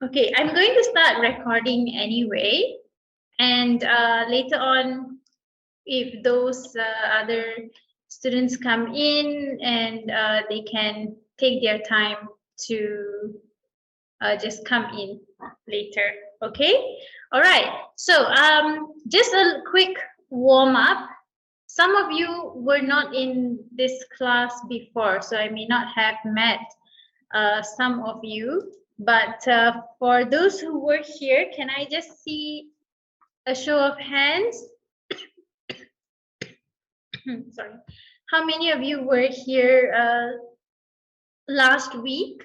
Okay, I'm going to start recording anyway. And later on, if those other students come in and they can take their time to just come in later. Okay? All right. So just a quick warm up. Some of you were not in this class before, so I may not have met some of you. But for those who were here, can I just see a show of hands? Sorry. How many of you were here last week?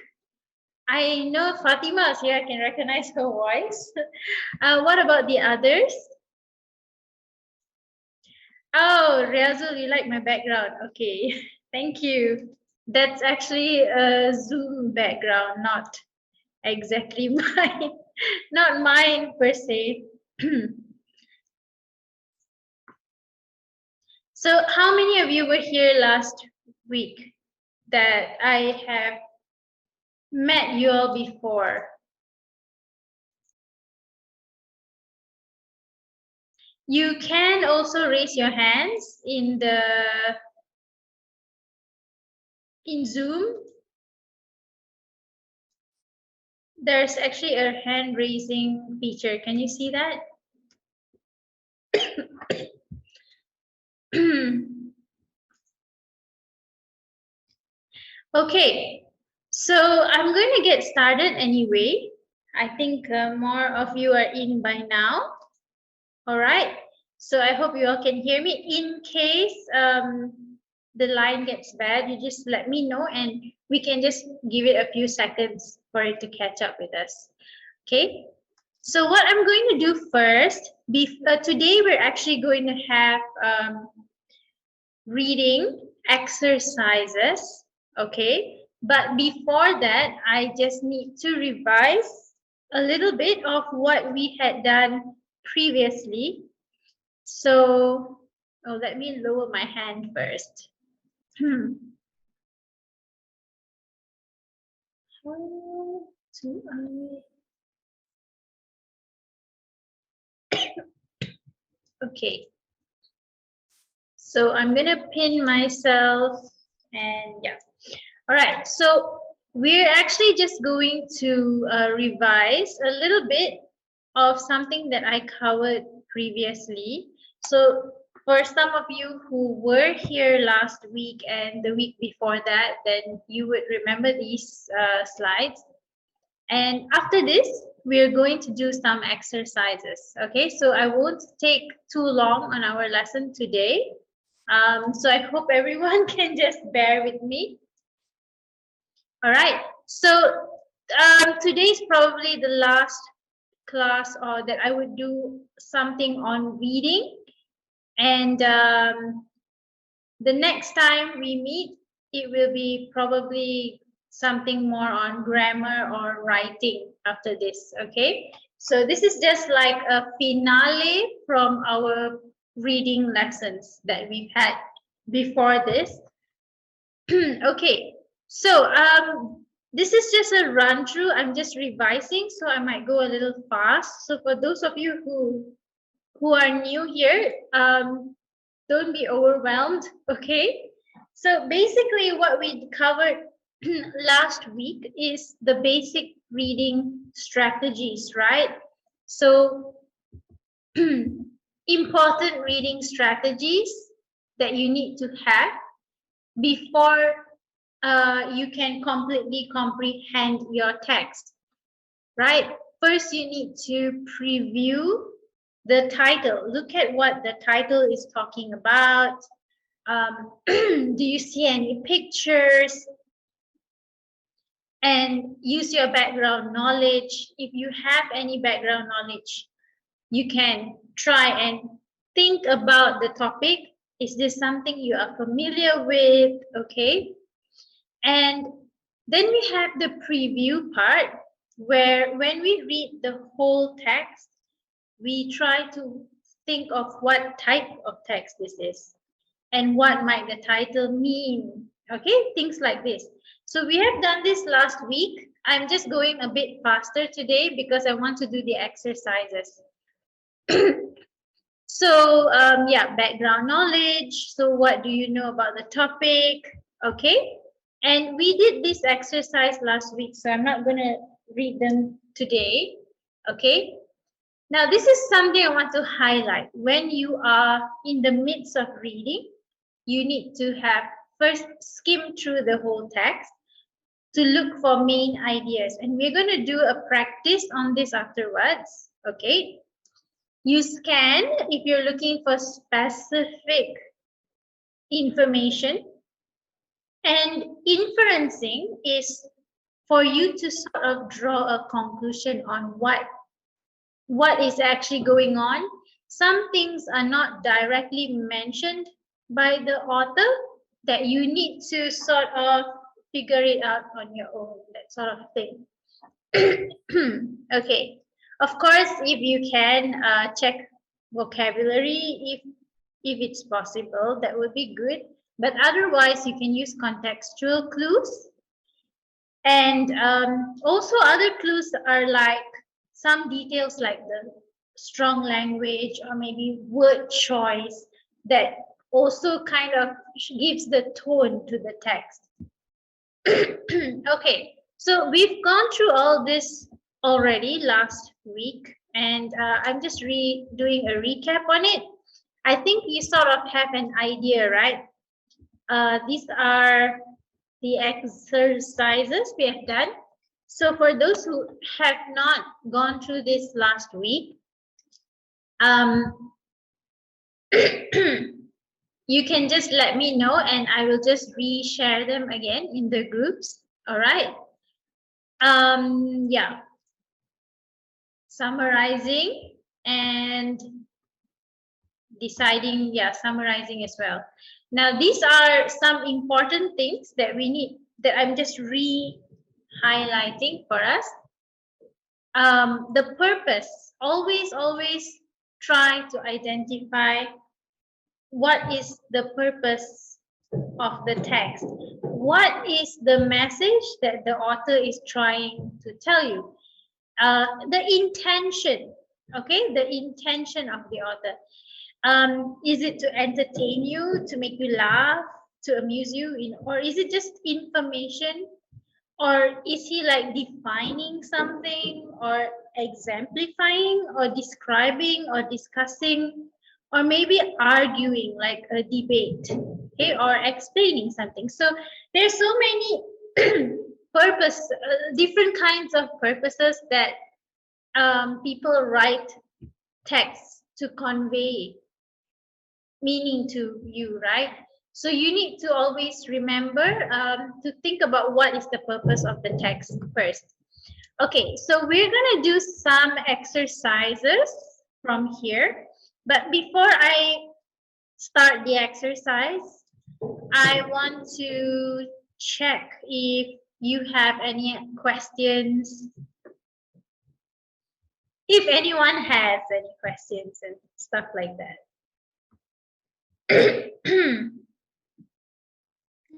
I know Fatima is here. I can recognize her voice. What about the others? Oh, Riazul, you like my background. Okay, thank you. That's actually a Zoom background, not exactly mine. Not mine per se. So how many of you were here last week that I have met you all before? You can also raise your hands in Zoom. There's actually a hand raising feature. Can you see that? Okay, so I'm going to get started anyway. I think more of you are in by now. All right, so I hope you all can hear me. In case the line gets bad, you just let me know and we can just give it a few seconds for it to catch up with us. Okay, so what I'm going to do first, today we're actually going to have reading exercises, okay? But before that, I just need to revise a little bit of what we had done previously. So, let me lower my hand first. How do okay. So I'm gonna pin myself and yeah. All right, so we're actually just going to revise a little bit of something that I covered previously. So for some of you who were here last week and the week before that, then you would remember these slides. And after this, we're going to do some exercises. Okay, so I won't take too long on our lesson today. So I hope everyone can just bear with me. All right, so today's probably the last class or that I would do something on reading. And the next time we meet, it will be probably something more on grammar or writing after this, okay? So this is just like a finale from our reading lessons that we've had before this. Okay, so this is just a run through. I'm just revising, so I might go a little fast. So for those of you who are new here, don't be overwhelmed. Okay, so basically what we covered last week is the basic reading strategies, right? So important reading strategies that you need to have before you can completely comprehend your text, right? First, you need to preview the title. Look at what the title is talking about. Do you see any pictures? And use your background knowledge. If you have any background knowledge, you can try and think about the topic. Is this something you are familiar with? Okay. And then we have the preview part where when we read the whole text, we try to think of what type of text this is and what might the title mean. Okay, things like this. So we have done this last week. I'm just going a bit faster today because I want to do the exercises. So, yeah, background knowledge. So, what do you know about the topic? Okay. And we did this exercise last week, so I'm not going to read them today. Okay. Now, this is something I want to highlight. When you are in the midst of reading, you need to have first skim through the whole text to look for main ideas. And we're going to do a practice on this afterwards. Okay. You scan if you're looking for specific information. And inferencing is for you to sort of draw a conclusion on what is actually going on. Some things are not directly mentioned by the author that you need to sort of figure it out on your own, that sort of thing. Okay. Of course, if you can check vocabulary, if it's possible, that would be good. But otherwise, you can use contextual clues. And also other clues are like some details like the strong language or maybe word choice that also kind of gives the tone to the text. Okay, so we've gone through all this already last week, and I'm just doing a recap on it. I think you sort of have an idea, right? These are the exercises we have done. So for those who have not gone through this last week, you can just let me know and I will just reshare them again in the groups. All right. Yeah. Summarizing and deciding, yeah, summarizing as well. Now, these are some important things that we need, that I'm just highlighting for us. The purpose, always try to identify what is the purpose of the text. What is the message that the author is trying to tell you? The intention, okay, the intention of the author. Is it to entertain you, to make you laugh, to amuse you, or is it just information? Or is he like defining something or exemplifying or describing or discussing or maybe arguing like a debate, okay, or explaining something? So there's so many different kinds of purposes that people write texts to convey meaning to you, right? So you need to always remember to think about what is the purpose of the text first. Okay, so we're gonna do some exercises from here. But before I start the exercise, I want to check if you have any questions. If anyone has any questions and stuff like that.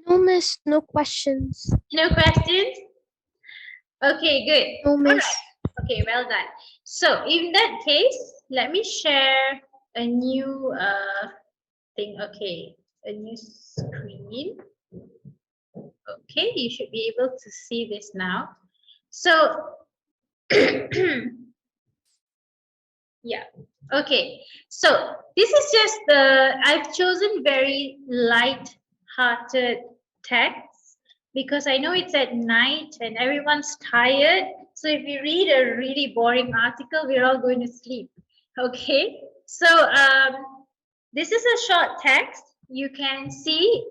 No, miss, no questions. No questions? Okay, good. No, miss. All right. Okay, well done. So in that case, let me share a new thing. Okay, a new screen. Okay, you should be able to see this now. So yeah. Okay. So this is just I've chosen very light-hearted text because I know it's at night and everyone's tired. So if you read a really boring article, we're all going to sleep. Okay. So this is a short text. You can see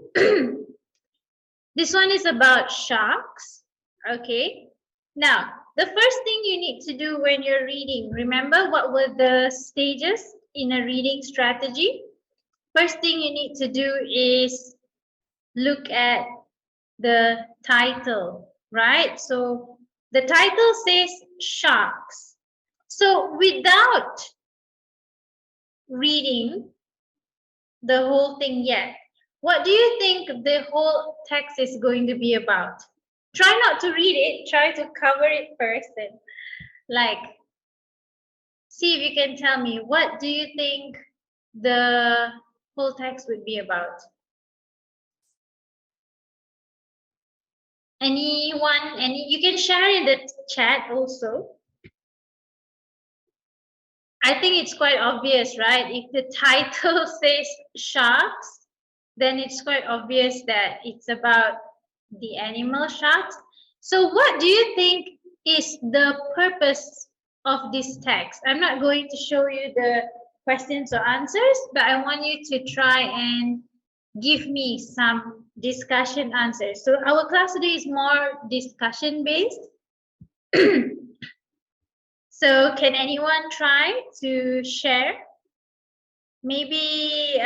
this one is about sharks. Okay. Now, the first thing you need to do when you're reading, remember what were the stages in a reading strategy? First thing you need to do is look at the title, right? So the title says sharks. So without reading the whole thing yet, what do you think the whole text is going to be about? Try not to read it. Try to cover it first and like see if you can tell me what do you think the whole text would be about. Anyone? You can share in the chat also. I think it's quite obvious, right? If the title says sharks, then it's quite obvious that it's about the animal sharks. So what do you think is the purpose of this text? I'm not going to show you the questions or answers, but I want you to try and give me some discussion answers. So our class today is more discussion based. So can anyone try to share? Maybe,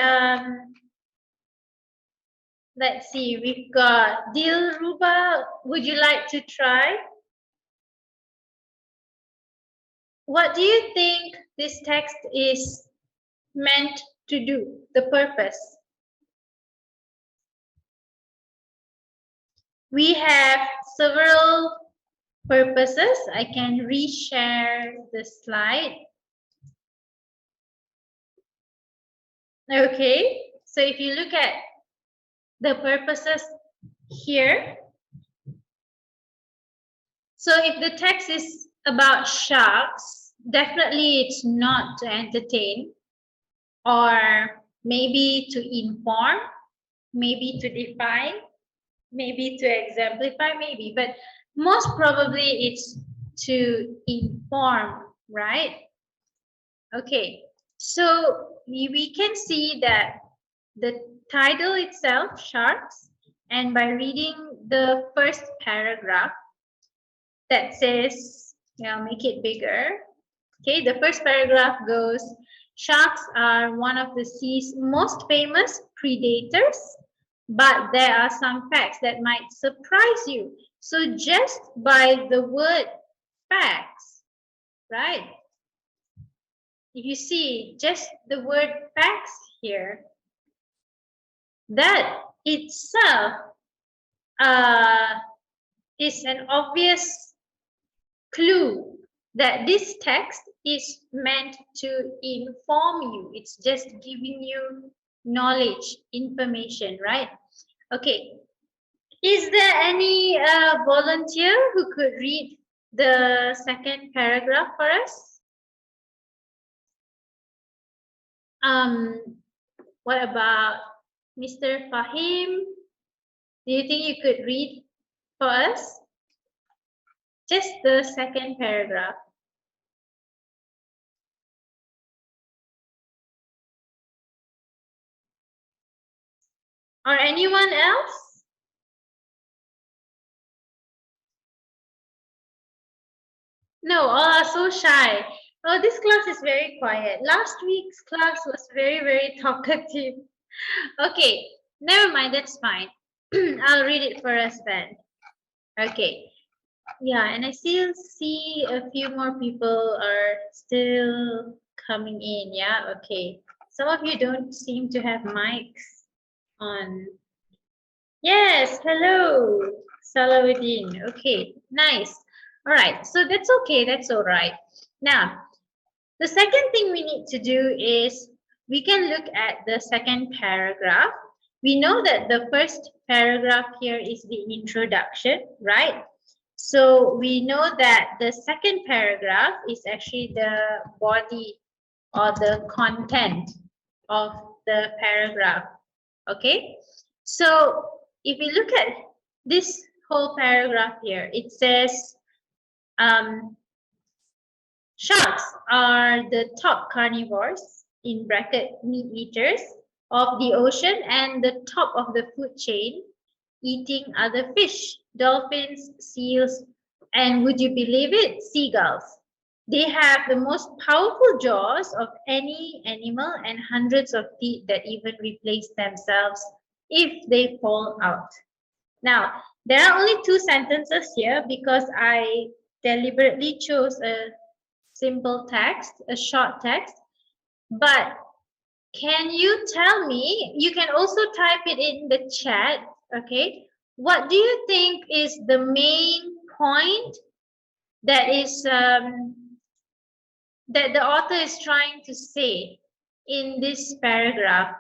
let's see, we've got Dilruba. Would you like to try? What do you think this text is meant to do, the purpose? We have several purposes. I can reshare the slide. Okay, so if you look at the purposes here, so if the text is about sharks, definitely it's not to entertain or maybe to inform, maybe to define, maybe to exemplify, maybe, but most probably it's to inform, right? Okay, so we can see that the title itself, sharks, and by reading the first paragraph that says, I'll make it bigger. Okay, the first paragraph goes, sharks are one of the sea's most famous predators, but there are some facts that might surprise you. So just by the word facts, right? If you see just the word facts here, that itself is an obvious clue that this text is meant to inform you. It's just giving you knowledge, information, right? Okay. Is there any volunteer who could read the second paragraph for us? What about Mr. Fahim? Do you think you could read for us? Just the second paragraph. Or anyone else? No, all are so shy. Oh, this class is very quiet. Last week's class was very, very talkative. Okay, never mind, that's fine. I'll read it for us then. Okay. Yeah, and I still see a few more people are still coming in. Yeah, okay. Some of you don't seem to have mics on. Yes, hello, Salahuddin. Okay, nice. All right, so that's okay. That's all right. Now, the second thing we need to do is we can look at the second paragraph. We know that the first paragraph here is the introduction, right? So we know that the second paragraph is actually the body or the content of the paragraph. Okay, so if we look at this whole paragraph here, it says sharks are the top carnivores, in bracket meat eaters, of the ocean and the top of the food chain, eating other fish, dolphins, seals, and would you believe it, seagulls. They have the most powerful jaws of any animal and hundreds of teeth that even replace themselves if they fall out. Now, there are only two sentences here because I deliberately chose a simple text, a short text, but can you tell me, you can also type it in the chat, okay? What do you think is the main point that is that the author is trying to say in this paragraph?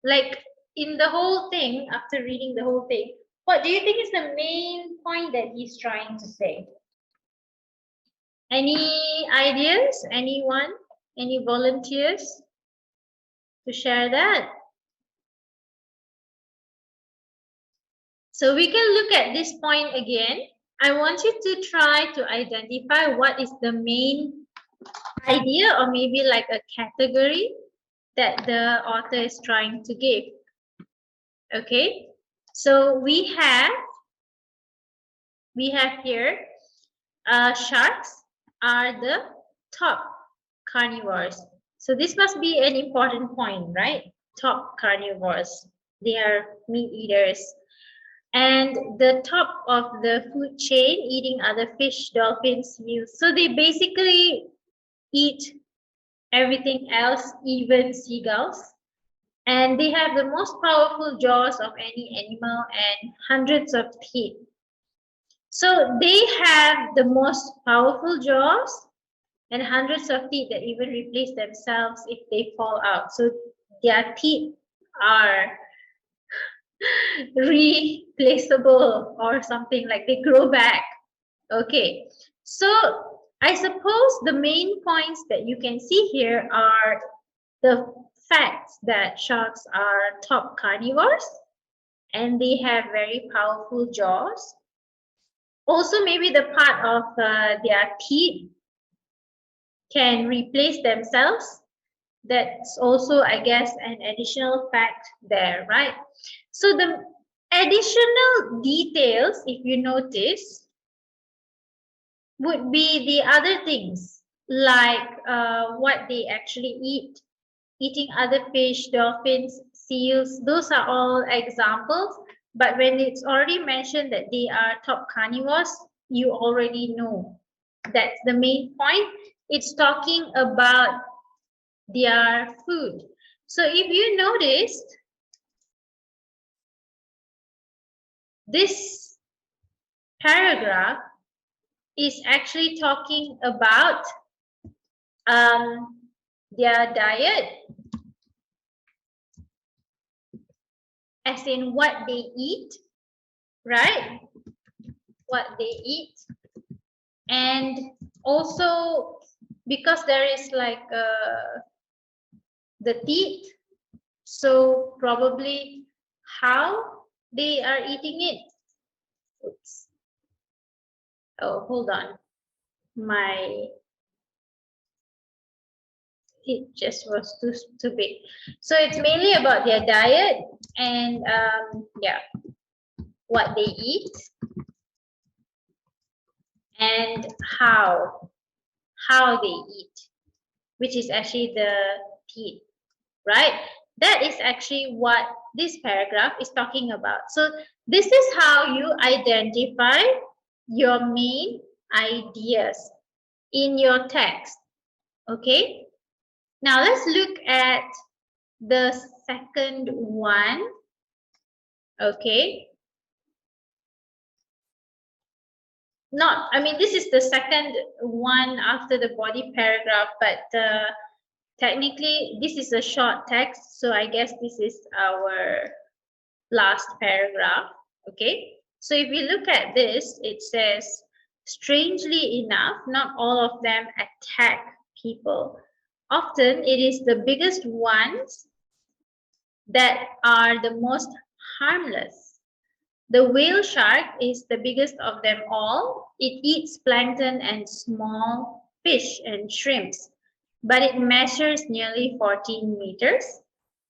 Like in the whole thing, after reading the whole thing, what do you think is the main point that he's trying to say? Any ideas? Anyone? Any volunteers to share that? So we can look at this point again. I want you to try to identify what is the main idea or maybe like a category that the author is trying to give. Okay, so we have here sharks are the top carnivores. So this must be an important point, right? Top carnivores. They are meat eaters. And the top of the food chain, eating other fish, dolphins, seals. So they basically eat everything else, even seagulls. And they have the most powerful jaws of any animal and hundreds of teeth. So they have the most powerful jaws and hundreds of teeth that even replace themselves if they fall out. So their teeth are replaceable or something, like they grow back. Okay, so I suppose the main points that you can see here are the facts that sharks are top carnivores and they have very powerful jaws. Also, maybe the part of their teeth can replace themselves. That's also, I guess, an additional fact there, right? So the additional details, if you notice, would be the other things like what they actually eat, eating other fish, dolphins, seals. Those are all examples. But when it's already mentioned that they are top carnivores, you already know that's the main point. It's talking about their food. So if you noticed, this paragraph is actually talking about their diet, as in what they eat, right? What they eat. And also because there is like the teeth, so probably how they are eating it. Oops. Oh, hold on. It just was too big. So it's mainly about their diet and yeah, what they eat and how they eat, which is actually the teeth, right? That is actually what this paragraph is talking about. So this is how you identify your main ideas in your text. Okay, now let's look at the second one. Okay, this is the second one after the body paragraph, but technically this is a short text, so I guess this is our last paragraph. Okay, so if you look at this, it says, strangely enough, not all of them attack people. Often it is the biggest ones that are the most harmless. The whale shark is the biggest of them all. It eats plankton and small fish and shrimps, but it measures nearly 14 meters.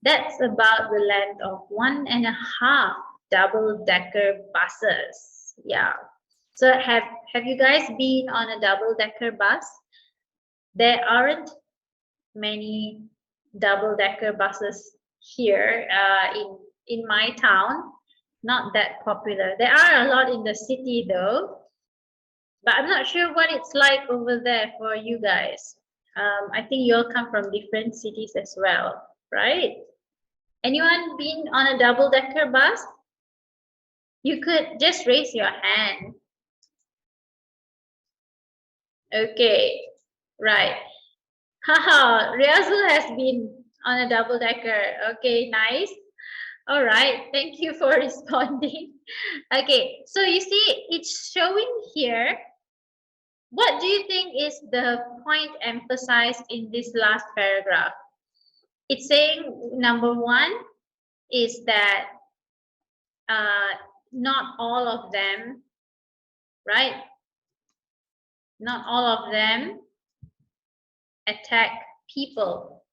That's about the length of 1.5 double-decker buses. Yeah. So have you guys been on a double-decker bus? There aren't many double-decker buses here in my town. Not that popular. There are a lot in the city though, but I'm not sure what it's like over there for you guys. I think you all come from different cities as well, right? Anyone been on a double-decker bus? You could just raise your hand. Okay, right. Haha, Riazul has been on a double decker. Okay, nice. All right, thank you for responding. Okay, so you see, it's showing here. What do you think is the point emphasized in this last paragraph? It's saying number one is that not all of them, right? Not all of them attack people.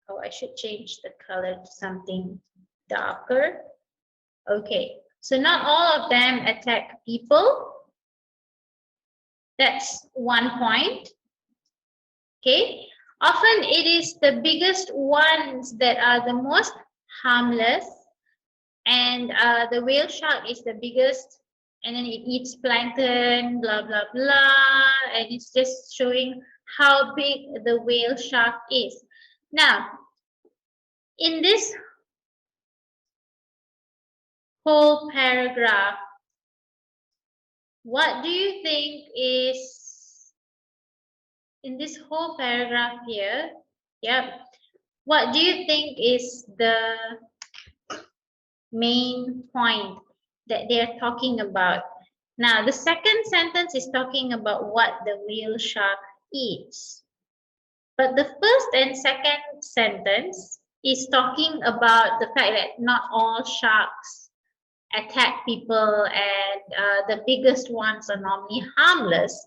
Oh, I should change the color to something darker. Okay, so not all of them attack people. That's one point. Okay, often it is the biggest ones that are the most harmless, and the whale shark is the biggest, and then it eats plankton, blah blah blah, and it's just showing how big the whale shark is. Now, in this whole paragraph, what do you think is in this whole paragraph here? Yep. What do you think is the main point that they're talking about? Now, the second sentence is talking about what the whale shark eats. But the first and second sentence is talking about the fact that not all sharks attack people, and the biggest ones are normally harmless,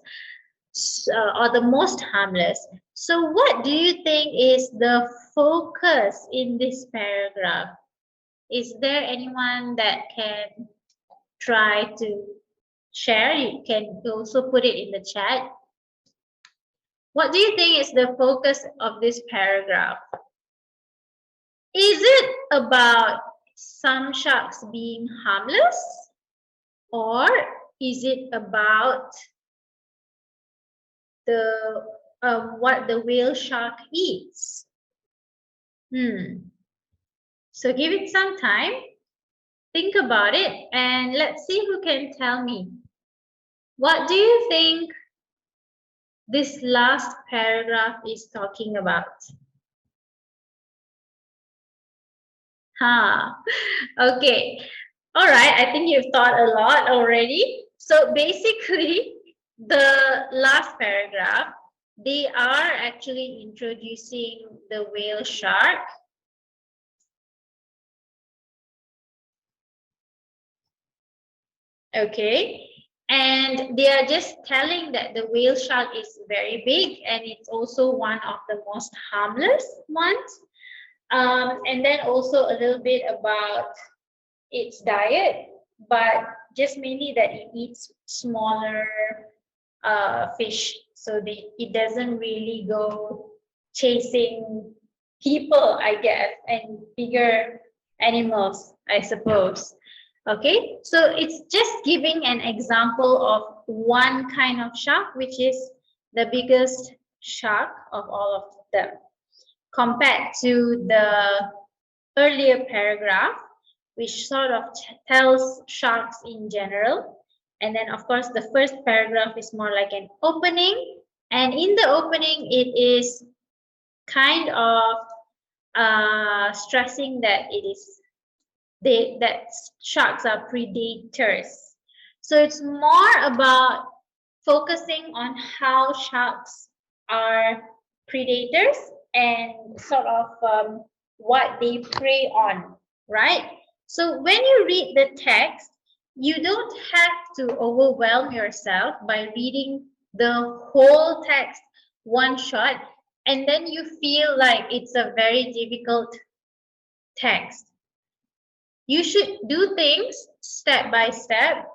or the most harmless. So what do you think is the focus in this paragraph? Is there anyone that can try to share? You can also put it in the chat. What do you think is the focus of this paragraph? Is it about some sharks being harmless, or is it about the what the whale shark eats? So give it some time, think about it, and let's see who can tell me. What do you think this last paragraph is talking about? Okay. All right, I think you've thought a lot already. So basically, the last paragraph, they are actually introducing the whale shark. Okay. And they are just telling that the whale shark is very big, and it's also one of the most harmless ones. And then also a little bit about its diet, but just mainly that it eats smaller fish, so it doesn't really go chasing people, I guess, and bigger animals, I suppose. Okay, so it's just giving an example of one kind of shark, which is the biggest shark of all of them, compared to the earlier paragraph, which sort of tells sharks in general. And then, of course, the first paragraph is more like an opening. And in the opening, it is kind of stressing that that sharks are predators. So it's more about focusing on how sharks are predators and sort of what they prey on, right? So when you read the text, you don't have to overwhelm yourself by reading the whole text one shot, and then you feel like it's a very difficult text. You should do things step by step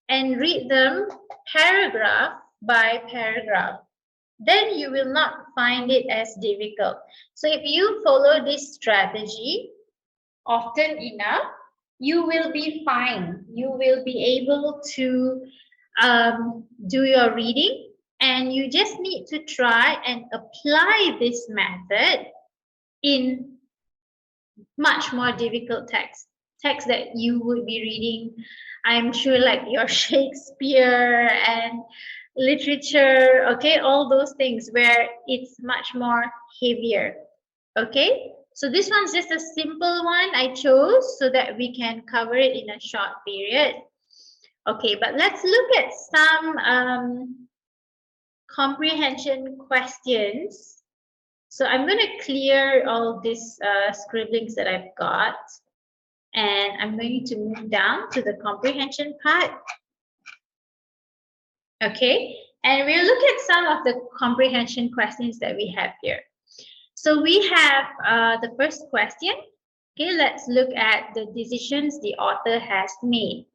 and read them paragraph by paragraph. Then you will not find it as difficult. So if you follow this strategy often enough, you will be fine. You will be able to do your reading, and you just need to try and apply this method in much more difficult text. text that you would be reading, I'm sure, like your Shakespeare and literature, okay, all those things where it's much more heavier. Okay, so this one's just a simple one I chose so that we can cover it in a short period. Okay, but let's look at some comprehension questions. So I'm going to clear all these scribblings that I've got, and I'm going to move down to the comprehension part. Okay, and we'll look at some of the comprehension questions that we have here. So we have the first question. Okay, let's look at the decisions the author has made.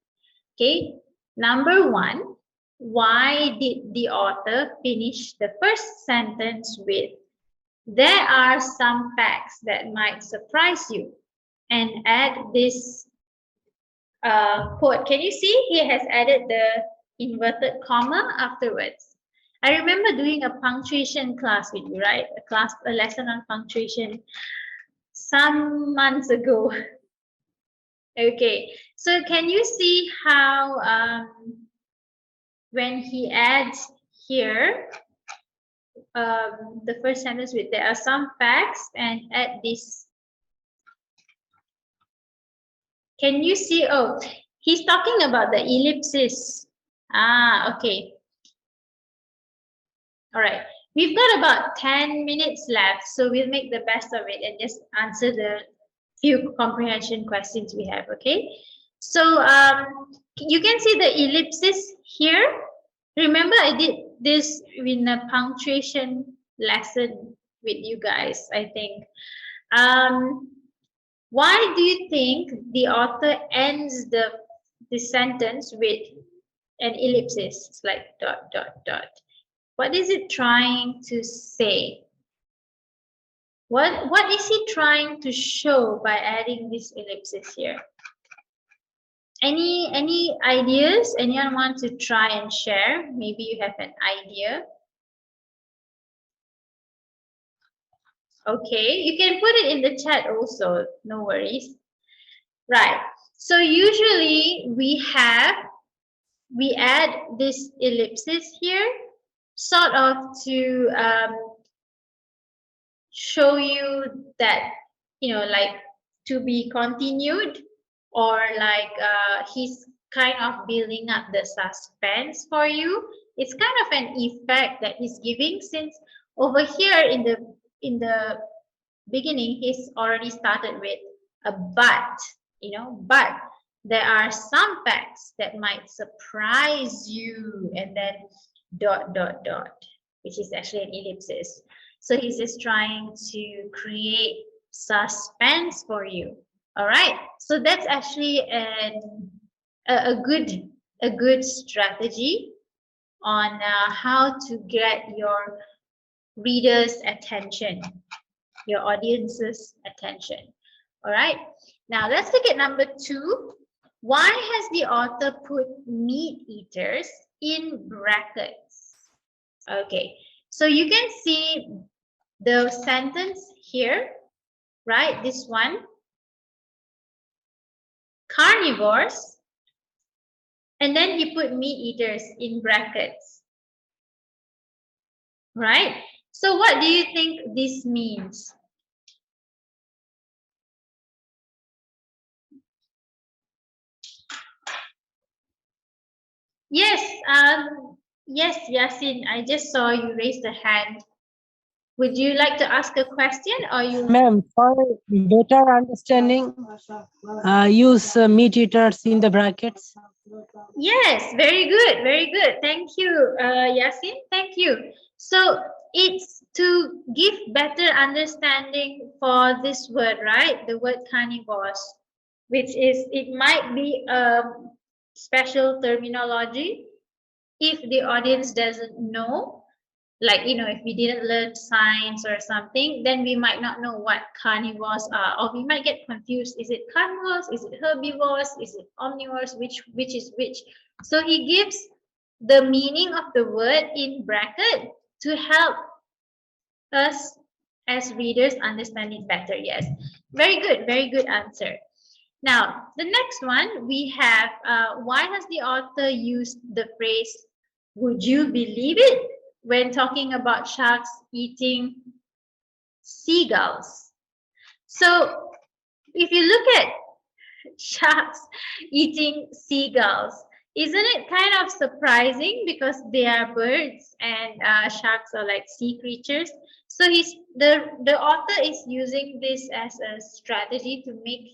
Okay, number one, why did the author finish the first sentence with, "There are some facts that might surprise you," and add this quote? Can you see he has added the inverted comma afterwards? I remember doing a punctuation class with you, right? A lesson on punctuation some months ago. Okay, so can you see how when he adds here the first sentence with "there are some facts" and add this? Can you see? Oh, he's talking about the ellipsis. Ah, okay. All right. We've got about 10 minutes left, so we'll make the best of it and just answer the few comprehension questions we have, okay? So you can see the ellipsis here. Remember, I did this in a punctuation lesson with you guys, I think. Why do you think the author ends the sentence with an ellipsis? It's like dot, dot, dot. What is it trying to say? What is he trying to show by adding this ellipsis here? Any ideas? Anyone want to try and share? Maybe you have an idea. Okay, you can put it in the chat also, no worries. Right, so usually we add this ellipsis here sort of to show you that, you know, like to be continued, or like he's kind of building up the suspense for you. It's kind of an effect that he's giving, since over here in the beginning he's already started with a but, you know, but there are some facts that might surprise you, and then dot dot dot, which is actually an ellipsis. So he's just trying to create suspense for you. All right, so that's actually a good strategy on how to get your readers' attention, your audience's attention. All right, now let's look at number two. Why has the author put meat eaters in brackets? Okay, so you can see the sentence here, right? This one, carnivores, and then he put meat eaters in brackets, right? So what do you think this means? Yes, yes, Yasin, I just saw you raise the hand. Would you like to ask a question, or you? Ma'am, for better understanding, use meat eaters in the brackets. Yes, very good, very good. Thank you, Yasin. Thank you. So it's to give better understanding for this word, right? The word carnivores, which is, it might be a special terminology if the audience doesn't know. Like, you know, if we didn't learn science or something, then we might not know what carnivores are, or we might get confused. Is it carnivores? Is it herbivores? Is it omnivores? Which is which? So he gives the meaning of the word in bracket to help us as readers understand it better. Yes, very good answer. Now, the next one we have, why has the author used the phrase, would you believe it, when talking about sharks eating seagulls? So, if you look at sharks eating seagulls, isn't it kind of surprising because they are birds and sharks are like sea creatures? So the author is using this as a strategy to make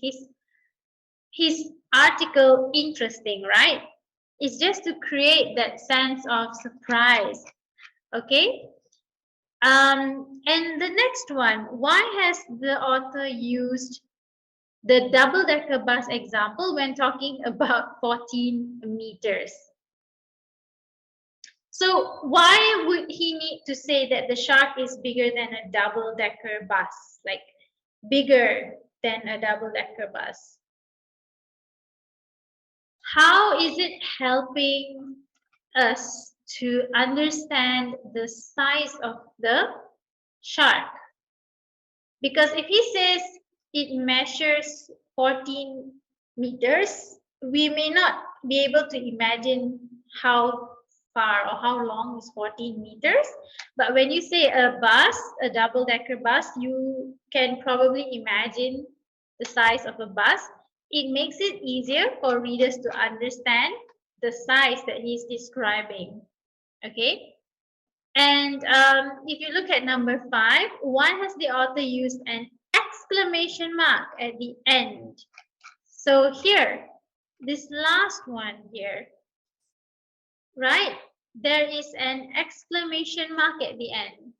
his article interesting, right? It's just to create that sense of surprise. Okay. And the next one, why has the author used the double-decker bus example when talking about 14 meters? So why would he need to say that the shark is bigger than a double-decker bus, like bigger than a double-decker bus? How is it helping us to understand the size of the shark? Because if he says it measures 14 meters, we may not be able to imagine how far or how long is 14 meters. But when you say a bus, a double-decker bus, you can probably imagine the size of a bus. It makes it easier for readers to understand the size that he's describing. Okay. And if you look at number 5, why has the author used an exclamation mark at the end? So here, this last one here, right? There is an exclamation mark at the end.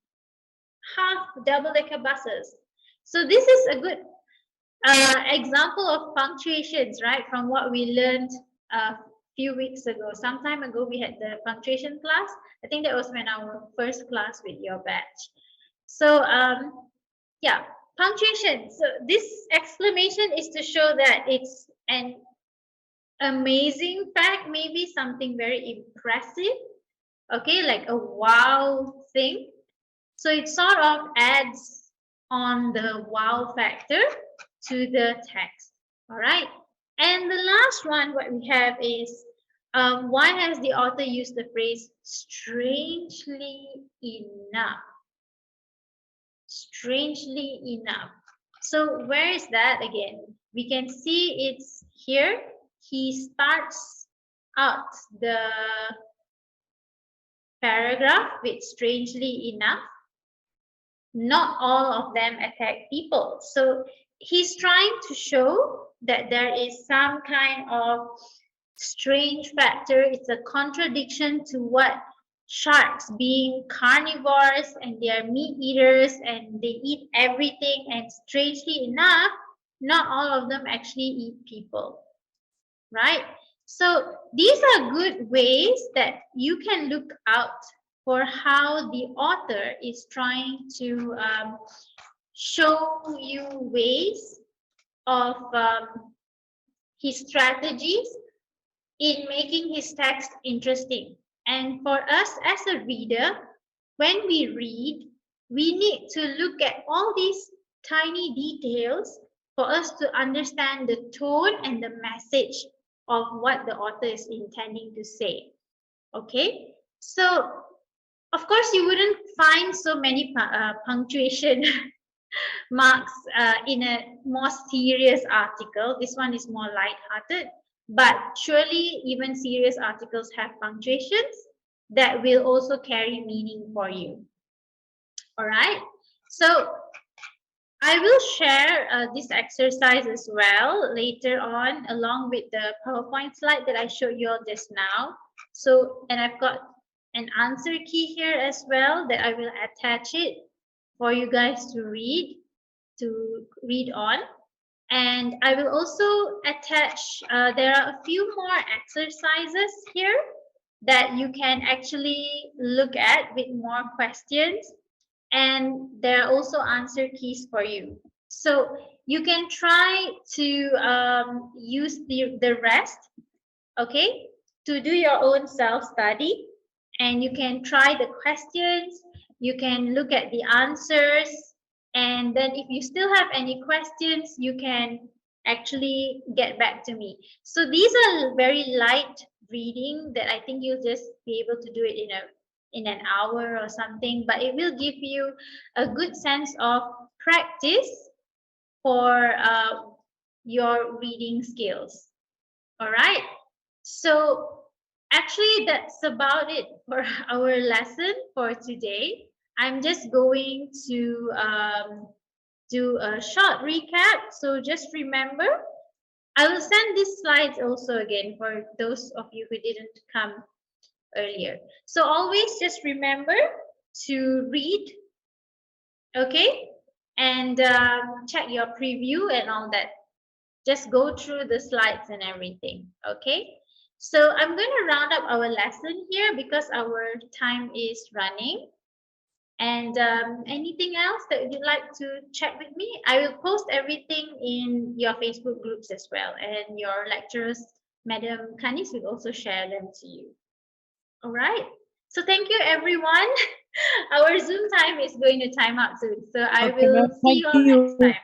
Half double-decker buses. So this is a good example of punctuations, right? From what we learned a few weeks ago. Some time ago, we had the punctuation class. I think that was when our first class with your batch. So, yeah, punctuation. So this exclamation is to show that it's an amazing fact, maybe something very impressive. Okay, like a wow thing. So it sort of adds on the wow factor to the text. All right. And the last one, what we have is, why has the author used the phrase strangely enough? Strangely enough. So where is that again? We can see it's here. He starts out the paragraph with strangely enough. Not all of them attack people. So he's trying to show that there is some kind of strange factor. It's a contradiction to what sharks, being carnivores and they are meat eaters and they eat everything, and strangely enough, not all of them actually eat people, right? So these are good ways that you can look out for how the author is trying to show you ways of his strategies in making his text interesting. And for us as a reader, when we read, we need to look at all these tiny details for us to understand the tone and the message of what the author is intending to say. Okay, so of course you wouldn't find so many punctuation marks in a more serious article. This one is more light-hearted, but surely even serious articles have punctuations that will also carry meaning for you. All right, so I will share this exercise as well later on, along with the PowerPoint slide that I showed you all just now. So, and I've got an answer key here as well that I will attach it for you guys to read on. And I will also attach, there are a few more exercises here that you can actually look at with more questions. And there are also answer keys for you. So you can try to use the rest, okay, to do your own self-study. And you can try the questions, you can look at the answers, and then if you still have any questions, you can actually get back to me. So these are very light reading that I think you'll just be able to do it in an hour or something, but it will give you a good sense of practice for your reading skills. All right. So actually, that's about it for our lesson for today. I'm just going to do a short recap. So just remember, I will send these slides also again for those of you who didn't come earlier. So always just remember to read, okay? And check your preview and all that. Just go through the slides and everything, okay? So I'm going to round up our lesson here because our time is running. And anything else that you'd like to check with me? I will post everything in your Facebook groups as well. And your lecturers, Madam Kanis, will also share them to you. All right. So thank you, everyone. Our Zoom time is going to time out soon. So I Okay, will ma'am. see Thank you all you. next time.